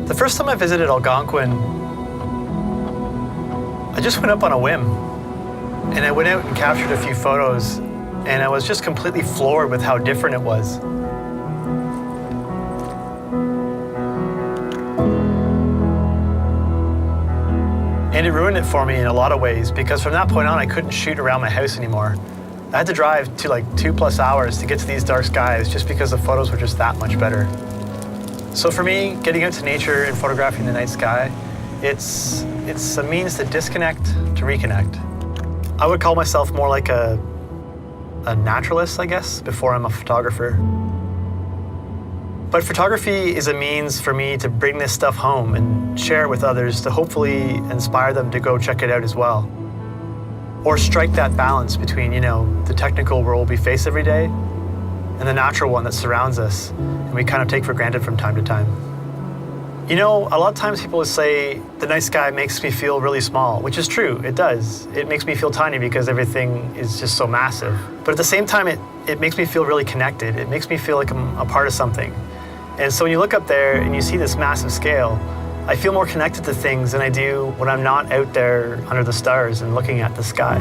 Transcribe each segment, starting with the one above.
The first time I visited Algonquin, I just went up on a whim. And I went out and captured a few photos, and I was just completely floored with how different it was. And it ruined it for me in a lot of ways, because from that point on, I couldn't shoot around my house anymore. I had to drive to like 2+ hours to get to these dark skies just because the photos were just that much better. So for me, getting out to nature and photographing the night sky, it's a means to disconnect, to reconnect. I would call myself more like a naturalist, I guess, before I'm a photographer. But photography is a means for me to bring this stuff home and share it with others to hopefully inspire them to go check it out as well. Or strike that balance between, the technical world we face every day and the natural one that surrounds us and we kind of take for granted from time to time. A lot of times people would say the night sky makes me feel really small, which is true, it does. It makes me feel tiny because everything is just so massive. But at the same time, it makes me feel really connected. It makes me feel like I'm a part of something. And so when you look up there and you see this massive scale, I feel more connected to things than I do when I'm not out there under the stars and looking at the sky.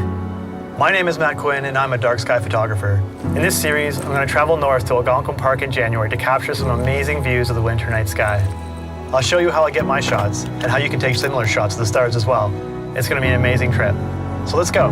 My name is Matt Quinn and I'm a dark sky photographer. In this series, I'm going to travel north to Algonquin Park in January to capture some amazing views of the winter night sky. I'll show you how I get my shots and how you can take similar shots of the stars as well. It's going to be an amazing trip. So let's go.